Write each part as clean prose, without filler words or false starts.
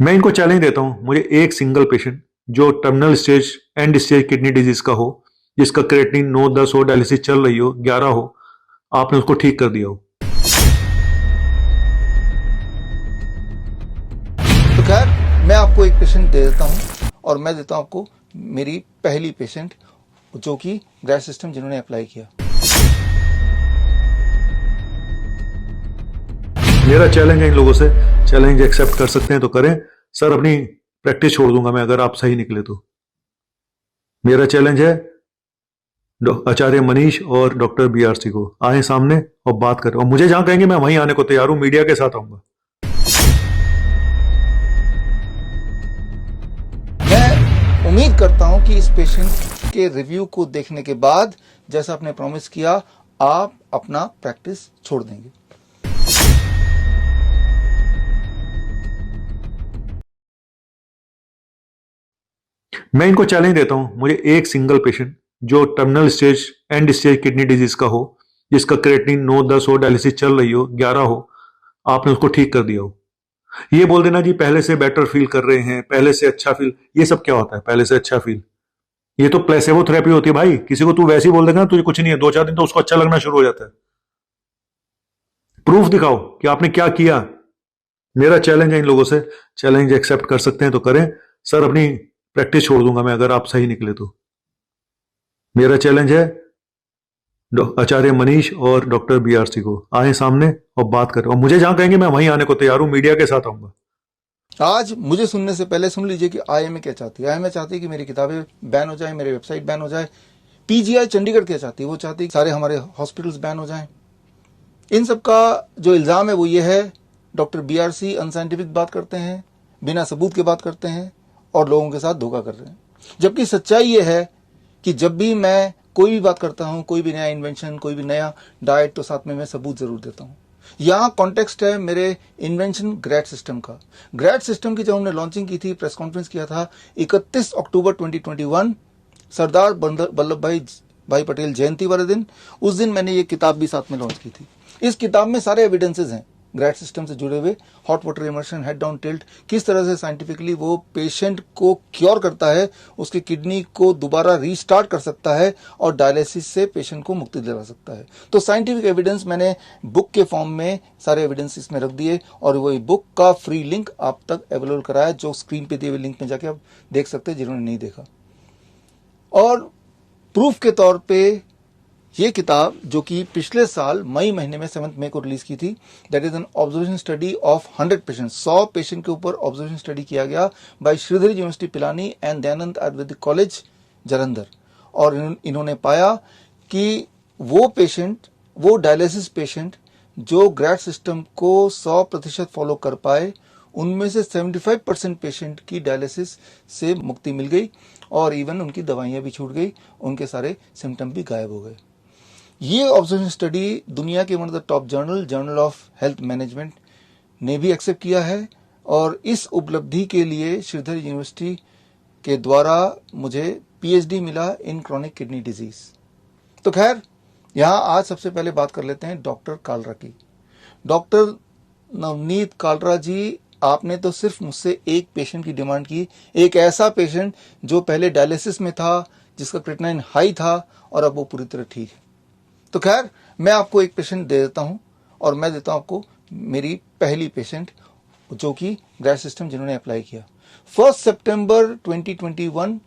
मैं इनको चैलेंज देता हूं, मुझे एक सिंगल पेशेंट जो terminal stage and stage kidney disease का हो, जिसका क्रिएटिनिन 9-10 हो, डायलिसिस चल रही हो, 11 हो, आपने उसको ठीक कर दिया हो। तो खैर मैं आपको एक पेशेंट दे देता हूं और मैं देता हूं आपको मेरी पहली पेशेंट जो कि ग्रैड सिस्टम जिन्होंने अप्लाई किया। मेरा चैलेंज है इन लोगों से, चैलेंज एक्सेप्ट कर सकते हैं तो करें। सर अपनी प्रैक्टिस छोड़ दूंगा मैं अगर आप सही निकले तो। मेरा चैलेंज है आचार्य मनीष और डॉक्टर बीआरसी को, आए सामने और बात करें, और मुझे जहां कहेंगे मैं वहीं आने को तैयार हूं, मीडिया के साथ आऊंगा। मैं उम्मीद करता हूं कि इस पेशेंट के रिव्यू को देखने के बाद जैसा आपने प्रॉमिस किया आप अपना प्रैक्टिस छोड़ देंगे। मैं इनको चैलेंज देता हूं, मुझे एक सिंगल पेशेंट जो terminal stage and stage kidney disease का हो, जिसका क्रिएटिनिन 9-10 हो, डायलिसिस चल रही हो, 11 हो, आपने उसको ठीक कर दिया हो। ये बोल देना जी पहले से बेटर फील कर रहे हैं, पहले से अच्छा फील, ये सब क्या होता है पहले से अच्छा फील? ये तो प्लेसेबो थेरेपी होती है भाई। किसी को तू वैसे ही बोल देगा ना तुझे कुछ नहीं है, 2-4 दिन तो उसको अच्छा लगना शुरू हो जाता है। प्रूफ दिखाओ कि आपने क्या किया। मेरा चैलेंज है इन लोगों से, चैलेंज एक्सेप्ट कर सकते हैं तो करें। सर अपनी प्रैक्टिस छोड़ दूंगा मैं अगर आप सही निकले तो। मेरा चैलेंज है आचार्य मनीष और डॉक्टर बीआरसी को, आए सामने और बात करें, और मुझे जहां कहेंगे मैं वहीं आने को तैयार हूं, मीडिया के साथ आऊंगा। आज मुझे सुनने से पहले सुन लीजिए कि आईएमए क्या चाहती है। आईएमए चाहती है कि मेरी किताबें बैन हो जाए, मेरी वेबसाइट बैन हो जाए। पीजीआई चंडीगढ़ क्या चाहती है? वो चाहती है कि सारे हमारे हॉस्पिटल्स बैन हो जाएं। इन सब का जो इल्ज़ाम है वो ये है डॉक्टर बीआरसी अनसाइंटिफिक बात करते हैं, बिना सबूत के बात करते हैं और लोगों के साथ धोखा कर रहे हैं। जबकि सच्चाई ये है कि जब भी मैं कोई भी बात करता हूं, कोई भी नया इन्वेंशन, कोई भी नया डाइट, तो साथ में मैं सबूत जरूर देता हूं। यहाँ कॉन्टेक्स्ट है मेरे इन्वेंशन ग्रैड सिस्टम का। ग्रैड सिस्टम की जब हमने लॉन्चिंग की थी, प्रेस कॉन्फ्रेंस किया था 31 अक्टूबर 2021, सरदार वल्लभ भाई पटेल जयंती वाले दिन, उस दिन मैंने ये किताब भी साथ में लॉन्च की थी। इस किताब में सारे एविडेंसेस हैं ग्रैड सिस्टम से जुड़े हुए। Hot water immersion, head down tilt, किस तरह से साइंटिफिकली वो पेशेंट को क्योर करता है, उसकी किडनी को दोबारा रीस्टार्ट कर सकता है और डायलिसिस से पेशेंट को मुक्ति दिला सकता है। तो साइंटिफिक एविडेंस मैंने बुक के फॉर्म में सारे एविडेंस इसमें रख दिए और वही बुक का फ्री लिंक आप तक अवेलेबल कराया, जो स्क्रीन पे दिए हुए लिंक में जाके आप देख सकते हैं जिन्होंने नहीं देखा। और प्रूफ के तौर पे ये किताब जो कि पिछले साल मई महीने में 7 मई को रिलीज की थी, that is an observation study of 100 patient. 100 patient के ऊपर ऑब्जर्वेशन स्टडी किया गया by Shridhar university Pilani and Dayanand Ayurvedic college Jalandhar. और इन्होंने पाया कि वो पेशेंट, वो डायलिसिस पेशेंट जो ग्रैड सिस्टम को 100% फॉलो कर पाए, उनमें से 75% पेशेंट की डायलिसिस से मुक्ति मिल गई और इवन उनकी दवाइयां भी छूट गई, उनके सारे सिम्टम भी गायब हो गए। ये ऑब्जर्वेशन स्टडी दुनिया के one of the top journal of health management ने भी एक्सेप्ट किया है और इस उपलब्धि के लिए श्रीधर यूनिवर्सिटी के द्वारा मुझे पीएचडी मिला इन क्रॉनिक किडनी डिजीज। तो खैर यहाँ आज सबसे पहले बात कर लेते हैं डॉक्टर कालरा की। डॉक्टर नवनीत कालरा जी, आपने तो सिर्फ मुझसे एक पेशेंट की डिमांड की, एक ऐसा पेशेंट जो पहले डायलिसिस में था, जिसका क्रिएटिनिन हाई था और अब वो पूरी तरह ठीक है। तो खैर मैं आपको एक पेशेंट दे देता हूं और मैं देता हूं आपको मेरी पहली पेशेंट जो कि ग्रैड सिस्टम जिन्होंने अप्लाई किया। 1 सितंबर 2021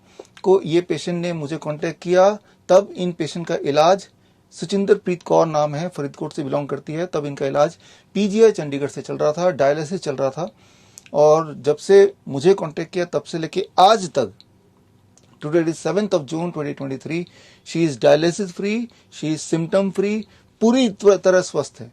को ये पेशेंट ने मुझे कांटेक्ट किया। तब इन पेशेंट का इलाज, सुचिंदर प्रीत कौर नाम है, फरीदकोट से बिलोंग करती है, तब इनका इलाज पीजीआई चंडीगढ़ से चल रहा था, डायलिसिस चल रहा था। और जब से मुझे कांटेक्ट किया तब से लेके आज तक, today it is 7th of June 2023, she is dialysis free, she is symptom free, पूरी तरह स्वस्थ है।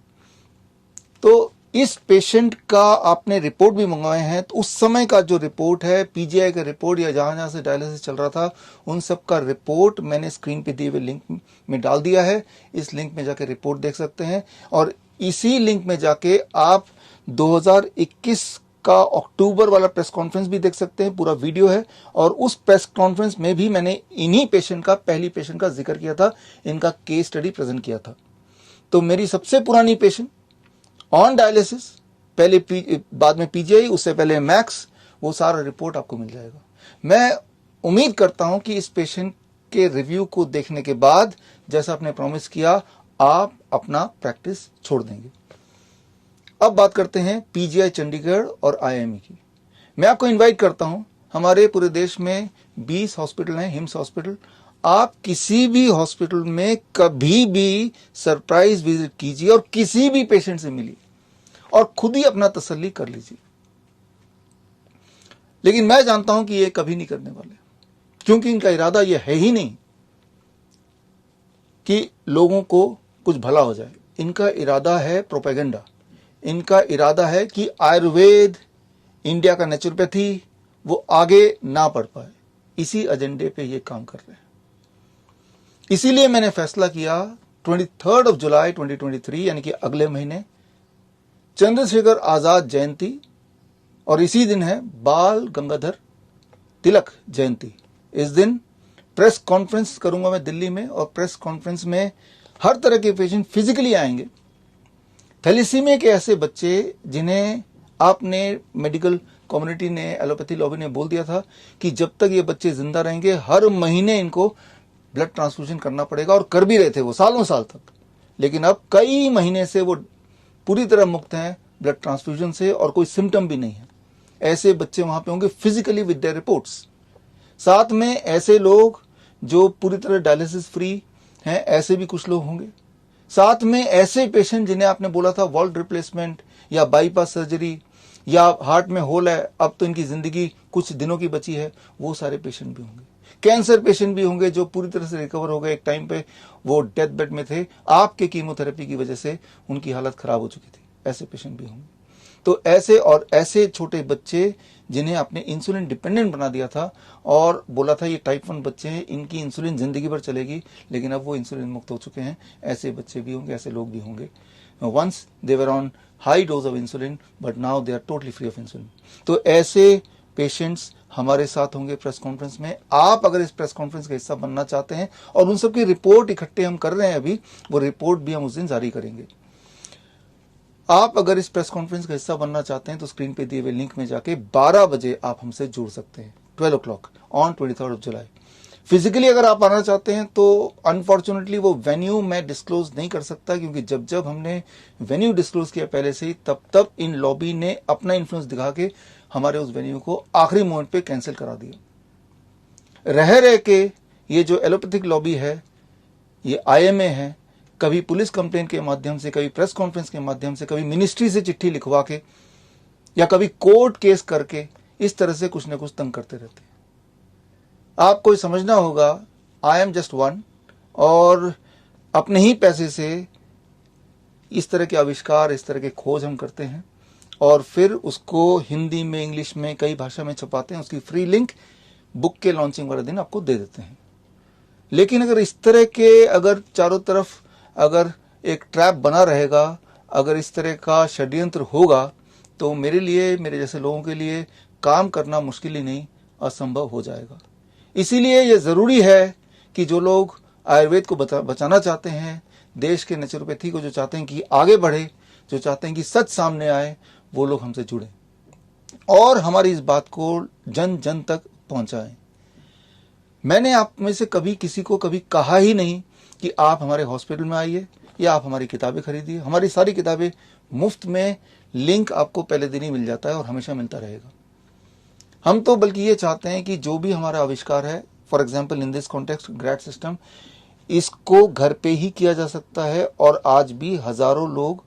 तो इस पेशेंट का आपने रिपोर्ट भी मंगवाए हैं, तो उस समय का जो रिपोर्ट है, पीजीआई का रिपोर्ट या जहां जहां से डायलिसिस चल रहा था, उन सब का रिपोर्ट मैंने स्क्रीन पे दिए हुए लिंक में डाल दिया है। इस लिंक में जाके रिपोर्ट देख सकते हैं और इसी लिंक में जाके आप 2021 का अक्टूबर वाला प्रेस कॉन्फ्रेंस भी देख सकते हैं, पूरा वीडियो है। और उस प्रेस कॉन्फ्रेंस में भी मैंने इन्हीं पेशेंट का, पहली पेशेंट का जिक्र किया था, इनका केस स्टडी प्रेजेंट किया था। तो मेरी सबसे पुरानी पेशेंट ऑन डायलिसिस, पहले बाद में पीजीआई, उससे पहले मैक्स, वो सारा रिपोर्ट आपको मिल जाएगा। मैं उम्मीद करता हूं कि इस पेशेंट के रिव्यू को देखने के बाद, जैसा आपने प्रॉमिस किया, आप अपना प्रैक्टिस छोड़ देंगे। अब बात करते हैं पीजीआई चंडीगढ़ और आईएमई की। मैं आपको इनवाइट करता हूं, हमारे पूरे देश में 20 हॉस्पिटल हैं, हिम्स हॉस्पिटल। आप किसी भी हॉस्पिटल में कभी भी सरप्राइज विजिट कीजिए और किसी भी पेशेंट से मिलिए और खुद ही अपना तसल्ली कर लीजिए। लेकिन मैं जानता हूं कि ये कभी नहीं करने वाले, क्योंकि इनका इरादा यह है ही नहीं कि लोगों को कुछ भला हो जाए। इनका इरादा है प्रोपेगेंडा। इनका इरादा है कि आयुर्वेद, इंडिया का नेचुरोपैथी, वो आगे ना बढ़ पाए। इसी एजेंडे पे ये काम कर रहे हैं। इसीलिए मैंने फैसला किया 23 जुलाई 2023, यानी कि अगले महीने चंद्रशेखर आजाद जयंती, और इसी दिन है बाल गंगाधर तिलक जयंती। इस दिन प्रेस कॉन्फ्रेंस करूंगा मैं दिल्ली में, और प्रेस कॉन्फ्रेंस में हर तरह के पेशेंट फिजिकली आएंगे। थैलेसीमिया के ऐसे बच्चे जिन्हें आपने मेडिकल कम्युनिटी ने, एलोपैथी लॉबी ने बोल दिया था कि जब तक ये बच्चे जिंदा रहेंगे हर महीने इनको ब्लड ट्रांसफ्यूजन करना पड़ेगा, और कर भी रहे थे वो सालों साल तक। लेकिन अब कई महीने से वो पूरी तरह मुक्त हैं ब्लड ट्रांसफ्यूजन से, और कोई सिम्टम भी नहीं है। ऐसे बच्चे वहां पे होंगे फिजिकली विद देयर रिपोर्ट्स। साथ में ऐसे लोग जो पूरी तरह डायलिसिस फ्री हैं, ऐसे भी कुछ लोग होंगे। साथ में ऐसे पेशेंट जिन्हें आपने बोला था वॉल्व रिप्लेसमेंट या बाईपास सर्जरी या हार्ट में होल है, अब तो इनकी जिंदगी कुछ दिनों की बची है, वो सारे पेशेंट भी होंगे। कैंसर पेशेंट भी होंगे जो पूरी तरह से रिकवर हो गए, एक टाइम पे वो डेथ बेड में थे, आपके कीमोथेरेपी की वजह से उनकी हालत खराब हो चुकी थी, ऐसे पेशेंट भी होंगे। तो ऐसे और ऐसे छोटे बच्चे जिन्हें आपने इंसुलिन डिपेंडेंट बना दिया था और बोला था ये टाइप 1 बच्चे हैं, इनकी इंसुलिन जिंदगी भर चलेगी, लेकिन अब वो इंसुलिन मुक्त हो चुके हैं, ऐसे बच्चे भी होंगे, ऐसे लोग भी होंगे। Once they were on high dose of insulin, but now they are totally free of insulin. तो ऐसे पेशेंट्स हमारे साथ होंगे प्रेस कॉन्फ्रेंस में। आप अगर इस प्रेस कॉन्फ्रेंस का हिस्सा बनना चाहते हैं, और उन सबकी रिपोर्ट इकट्ठे हम कर रहे हैं अभी, वो रिपोर्ट भी हम उस दिन जारी करेंगे। आप अगर इस प्रेस कॉन्फ्रेंस का हिस्सा बनना चाहते हैं तो स्क्रीन पे दिए हुए लिंक में जाके 12 बजे आप हमसे जुड़ सकते हैं, 12 o'clock ऑन 23 जुलाई। फिजिकली अगर आप आना चाहते हैं तो अनफॉर्चुनेटली वो वेन्यू मैं डिस्क्लोज नहीं कर सकता, क्योंकि जब जब हमने वेन्यू डिस्क्लोज किया पहले से ही, तब तब इन लॉबी ने अपना इन्फ्लुएंस दिखा के हमारे उस वेन्यू को आखिरी मोमेंट पे कैंसिल करा दिया। रह के ये जो एलोपैथिक लॉबी है, ये आईएमए है, कभी पुलिस कंप्लेंट के माध्यम से, कभी प्रेस कॉन्फ्रेंस के माध्यम से, कभी मिनिस्ट्री से चिट्ठी लिखवा के, या कभी कोर्ट केस करके इस तरह से कुछ न कुछ तंग करते रहते हैं। आपको समझना होगा, आई एम जस्ट वन, और अपने ही पैसे से इस तरह के आविष्कार, इस तरह के खोज हम करते हैं और फिर उसको हिंदी में, इंग्लिश में, कई भाषा में छपाते हैं। उसकी फ्री लिंक बुक के लॉन्चिंग वाले दिन आपको दे देते हैं। लेकिन अगर इस तरह के, अगर चारों तरफ अगर एक ट्रैप बना रहेगा, अगर इस तरह का षड्यंत्र होगा, तो मेरे लिए, मेरे जैसे लोगों के लिए काम करना मुश्किल ही नहीं, असंभव हो जाएगा। इसीलिए यह जरूरी है कि जो लोग आयुर्वेद को बचाना चाहते हैं, देश के नेचुरोपैथी को जो चाहते हैं कि आगे बढ़े, जो चाहते हैं कि सच सामने आए, वो लोग हमसे जुड़े और हमारी इस बात को जन जन तक पहुंचाएं। मैंने आप में से कभी किसी को कभी कहा ही नहीं कि आप हमारे हॉस्पिटल में आइए या आप हमारी किताबें खरीदिए। हमारी सारी किताबें मुफ्त में, लिंक आपको पहले दिन ही मिल जाता है और हमेशा मिलता रहेगा। हम तो बल्कि ये चाहते हैं कि जो भी हमारा आविष्कार है, for example in this context grid system, इसको घर पे ही किया जा सकता है। और आज भी हजारों लोग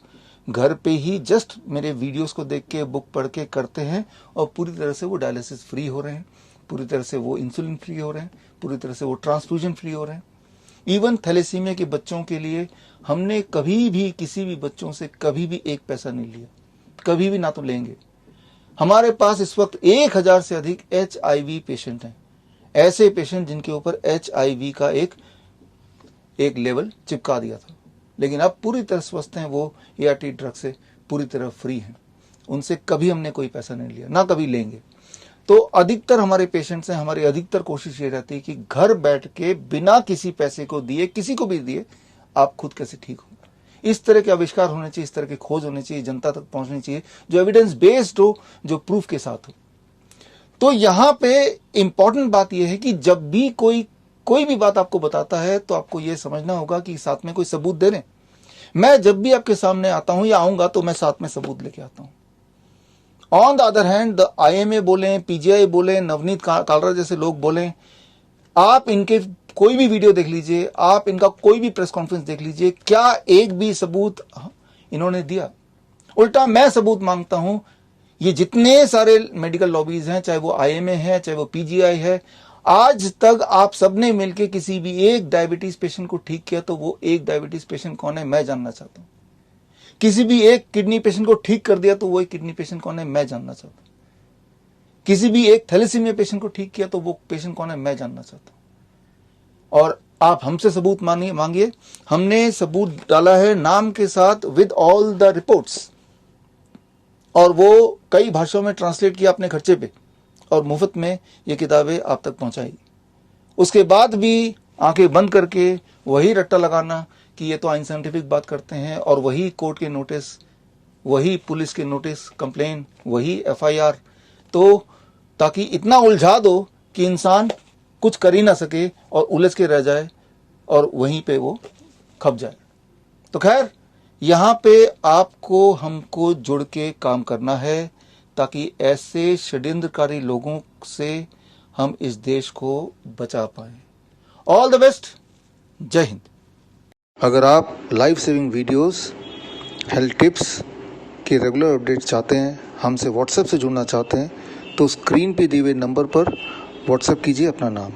घर पे ही जस्ट मेरे वीडियोस को देख के, बुक पढ़ के करते हैं और पूरी तरह से वो डायलिसिस फ्री हो रहे हैं, पूरी तरह से वो इंसुलिन फ्री हो रहे हैं, पूरी तरह से वो ट्रांसफ्यूजन फ्री हो रहे हैं। इवन थैलेसीमिया के बच्चों के लिए हमने कभी भी किसी भी बच्चों से कभी भी एक पैसा नहीं लिया, कभी भी, ना तो लेंगे। हमारे पास इस वक्त 1000 से अधिक HIV पेशेंट हैं, ऐसे पेशेंट जिनके ऊपर HIV का एक लेवल चिपका दिया था, लेकिन अब पूरी तरह स्वस्थ हैं। वो ART ड्रग से पूरी तरह फ्री हैं, उनसे कभी हमने कोई पैसा नहीं लिया, ना कभी लेंगे। तो अधिकतर हमारे पेशेंट्स हैं, हमारी अधिकतर कोशिश ये रहती है कि घर बैठ के बिना किसी पैसे को दिए, किसी को भी दिए, आप खुद कैसे ठीक हो। इस तरह के आविष्कार होने चाहिए, इस तरह के खोज होने चाहिए, जनता तक पहुंचनी चाहिए, जो एविडेंस बेस्ड हो, जो प्रूफ के साथ हो। तो यहां पे इंपॉर्टेंट बात यह है कि जब भी कोई भी बात आपको बताता है तो आपको यह समझना होगा कि साथ में कोई सबूत दे रहे। मैं जब भी आपके सामने आता हूं या आऊंगा तो मैं साथ में सबूत लेके आता हूं। On the other hand IMA बोले, PGI बोले, नवनीत कालरा जैसे लोग बोले, आप इनके कोई भी वीडियो देख लीजिए, आप इनका कोई भी प्रेस कॉन्फ्रेंस देख लीजिए, क्या एक भी सबूत इन्होंने दिया? उल्टा मैं सबूत मांगता हूं। ये जितने सारे मेडिकल लॉबीज हैं, चाहे वो IMA है, चाहे वो PGI है, आज तक आप सबने मिलकर किसी भी एक डायबिटीज पेशेंट को ठीक किया तो वो एक डायबिटीज पेशेंट कौन है, मैं जानना चाहता हूं। किसी भी एक किडनी पेशेंट को ठीक कर दिया तो वो एक किडनी पेशेंट कौन है, मैं जानना चाहता हूं। किसी भी एक थैलेसीमिया पेशेंट को ठीक किया तो वो पेशेंट कौन है, मैं जानना चाहता हूं। और आप हमसे सबूत मांगिए। हमने सबूत डाला है नाम के साथ, विद ऑल द रिपोर्ट्स, और वो कई भाषाओं में ट्रांसलेट किया अपने खर्चे पे और मुफ्त में ये किताबें आप तक पहुंचाई। उसके बाद भी आंखें बंद करके वही रट्टा लगाना कि ये तो अनसाइंटिफिक बात करते हैं, और वही कोर्ट के नोटिस, वही पुलिस के नोटिस, कंप्लेन, वही FIR, तो ताकि इतना उलझा दो कि इंसान कुछ कर ही ना सके और उलझ के रह जाए और वहीं पे वो खप जाए। तो खैर, यहां पे आपको हमको जुड़ के काम करना है ताकि ऐसे षड्यंत्रकारी लोगों से हम इस देश को बचा पाए। All the best. जय हिंद। अगर आप life saving videos, health tips के रेगुलर अपडेट चाहते हैं, हमसे व्हाट्सएप से जुड़ना चाहते हैं, तो स्क्रीन पे दिए हुए नंबर पर व्हाट्सएप कीजिए अपना नाम।